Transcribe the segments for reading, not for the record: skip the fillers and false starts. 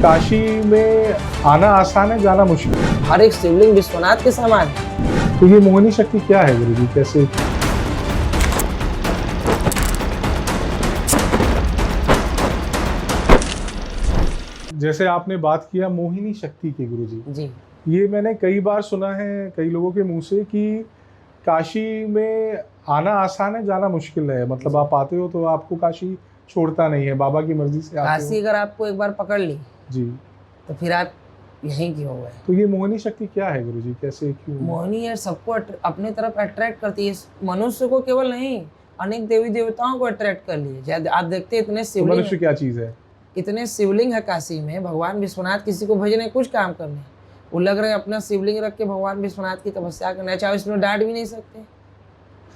काशी में आना आसान है, जाना मुश्किल है। हर एक शिवलिंग विश्वनाथ के समान है। तो ये मोहिनी शक्ति क्या है गुरुजी, कैसे? जैसे आपने बात किया मोहिनी शक्ति की गुरुजी, जी ये मैंने कई बार सुना है कई लोगों के मुंह से कि काशी में आना आसान है, जाना मुश्किल है। मतलब आप आते हो तो आपको काशी छोड़ता नहीं है, बाबा की मर्जी से आते काशी हो। अगर आपको एक बार पकड़ ली जी, तो फिर आप यहीं के हो गए। तो ये मोहिनी शक्ति क्या है गुरुजी, कैसे, क्यों? मोहिनी है सबको अपने तरफ अट्रैक्ट करती है। मनुष्य को केवल नहीं, अनेक देवी देवताओं को अट्रैक्ट कर लिए। शायद आप देखते हैं इतने तो शिवलिंग मनुष्य क्या चीज है? इतने शिवलिंग है काशी में। भगवान विश्वनाथ किसी को भेजने कुछ काम करने, वो लग रहे हैं अपना शिवलिंग रख के भगवान विश्वनाथ की तपस्या करना। चाहे इसमें डांट भी नहीं सकते,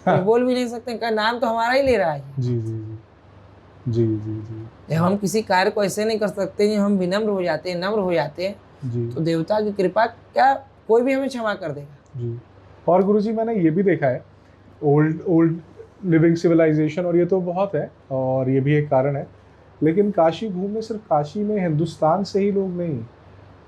हाँ। बोल भी नहीं सकते, का नाम तो हमारा ही ले रहा है। जी जी जी जी जी जी जब हम किसी कार्य को ऐसे नहीं कर सकते, जब हम विनम्र हो जाते हैं, नम्र हो जाते हैं, जी तो देवता की कृपा क्या कोई भी हमें क्षमा कर देगा। जी। और गुरुजी मैंने ये भी देखा है, ओल्ड लिविंग सिविलाइजेशन, और ये तो बहुत है और ये भी एक कारण है, लेकिन काशी घूमने सिर्फ काशी में, हिंदुस्तान से ही लोग नहीं,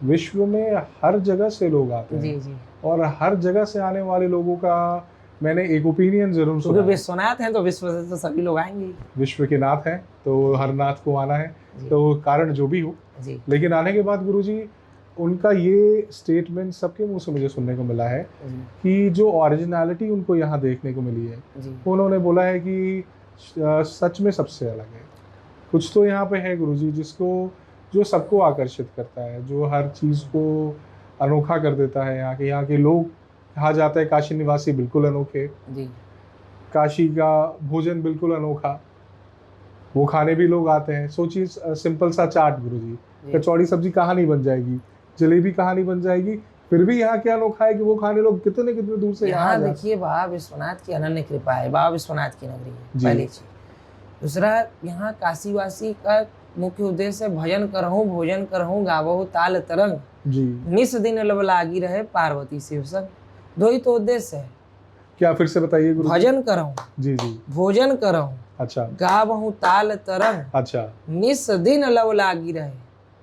विश्व में हर जगह से लोग आते हैं। जी जी, और हर जगह से आने वाले लोगों का मैंने एक ओपिनियन जरूर क्योंकि सुना है। विश्वनाथ हैं तो विश्व से तो सभी लोग आएंगे ही। विश्व के नाथ हैं तो हर नाथ को आना है, जी। तो कारण जो भी हो। जी लेकिन आने के बाद गुरुजी उनका ये स्टेटमेंट सबके मुंह से मुझे सुनने को मिला है जी कि जो ओरिजिनलिटी उनको यहाँ देखने को मिली है, जी उन्होंने बोला है कि सच में सबसे अलग है। कुछ तो यहाँ पे है गुरुजी जो सबको आकर्षित करता है, जो हर चीज़ को अनोखा कर देता है। यहाँ के लोग, कहा जाता है काशी निवासी बिल्कुल अनोखे, जी काशी का भोजन बिल्कुल अनोखा, वो खाने भी लोग आते हैं। सोचिए सिंपल सा चाट गुरुजी, जी। कचौड़ी सब्जी कहाँ नहीं बन जाएगी, जलेबी कहाँ नहीं बन जाएगी, फिर भी यहाँ क्या अनोखा है कि वो खाने लोग कितने कितने दूर से यहाँ यहाँ जाते देखिए बाबा विश्वनाथ की अनन्य कृपा है। बाबा विश्वनाथ की नगरी है, जी। पहली चीज। दूसरा, यहाँ काशीवासी का मुख्य उद्देश्य है भजन करहूँ, भोजन करहूँ, गावहु ताल तरंग, जी। निस दिन लब लागी रहे पार्वती शिव संग। दो ही तो उद्देश्य है। क्या फिर से बताइए गुरु? भजन करहूँ, जी जी। भोजन करहूँ, अच्छा गावहु ताल तरंग, अच्छा निस दिन लब लागी रहे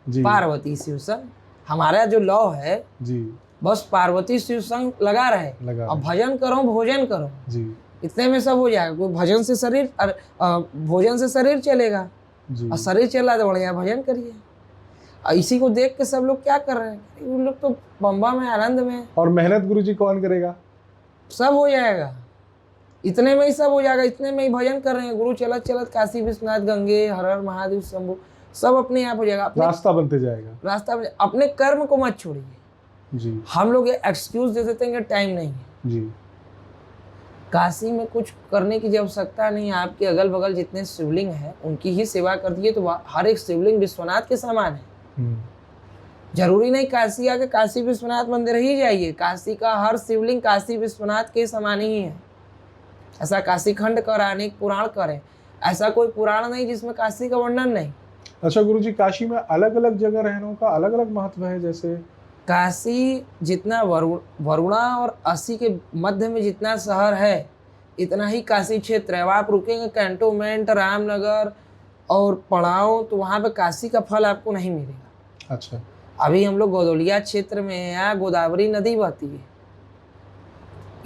जी पार्वती शिव संग। हमारा जो लौ है जी, बस पार्वती शिव संग लगा रहे। लगा अब रहे। भजन करो, भोजन करो, जी इतने में सब हो जाएगा। कोई भजन से शरीर भोजन से शरीर चलेगा, जी और शरीर चला तो बढ़िया भजन करिए। और इसी को देख के सब लोग क्या कर रहे हैं, उन लोग तो बम्बा में, आनंद में। और मेहनत गुरुजी कौन करेगा? सब हो जाएगा, इतने में ही सब हो जाएगा। इतने में ही भजन कर रहे हैं गुरु, चलत चलत काशी विश्वनाथ, गंगे, हर हर महादेव शंभु, सब अपने आप हो जाएगा। रास्ता बनते जाएगा। रास्ता अपने कर्म को मत छोड़िए। जी हम लोग ये एक्सक्यूज दे देते हैं कि टाइम नहीं है। जी काशी में कुछ करने की आवश्यकता नहीं है। आपके अगल बगल जितने शिवलिंग हैं उनकी ही सेवा कर दिए तो हर एक शिवलिंग विश्वनाथ के समान है। जरूरी नहीं काशी आके काशी विश्वनाथ मंदिर ही जाइए, काशी का हर शिवलिंग काशी विश्वनाथ के समान ही है। ऐसा काशी खंड कर, अनेक पुराण करे, ऐसा कोई पुराण नहीं जिसमें काशी का वर्णन नहीं। अच्छा गुरुजी, काशी में अलग अलग जगह रहने का अलग अलग महत्व है। जैसे काशी जितना वरुणा और अस्सी के मध्य में जितना शहर है, इतना ही काशी क्षेत्र है। अब आप रुकेंगे कैंटोनमेंट, रामनगर और पड़ाव, तो वहाँ पे काशी का फल आपको नहीं मिलेगा। अच्छा, अभी हम लोग गोदौलिया क्षेत्र में हैं, यहाँ गोदावरी नदी बहती है।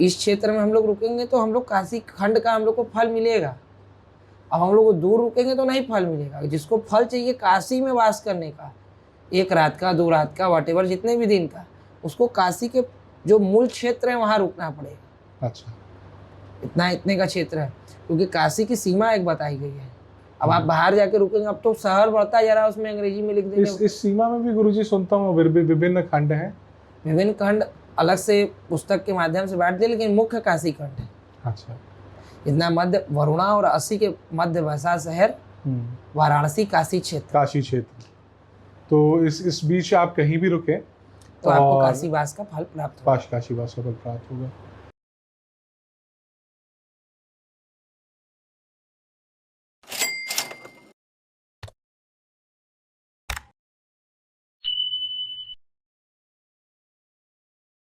इस क्षेत्र में हम लोग रुकेंगे तो हम लोग काशी खंड का हम लोग को फल मिलेगा। अब हम लोग को दूर रुकेंगे तो नहीं फल मिलेगा। जिसको फल चाहिए काशी में वास करने का, 1 रात का, 2 रात का, वॉटेवर जितने भी दिन का, उसको काशी के जो मूल क्षेत्र है वहाँ रुकना पड़ेगा। अच्छा, इतने का क्षेत्र है, क्योंकि काशी की सीमा एक बताई गई है। अब आप बाहर जाके रुकेंगे, अब तो शहर बढ़ता जा रहा है, उसमें अंग्रेजी में लिख देंगे। इस सीमा में भी गुरुजी सुनता हूँ विभिन्न खंड हैं। विभिन्न खंड अलग से पुस्तक के माध्यम से बांट दिए, लेकिन मुख्य काशी खंड है। अच्छा, इतना मध्य वरुणा और अस्सी के मध्य बसा शहर वाराणसी काशी क्षेत्र। काशी क्षेत्र। तो इस बीच आप कहीं भी रुके तो आपको और काशीवास का फल प्राप्त होगा। काशीवास का फल प्राप्त होगा।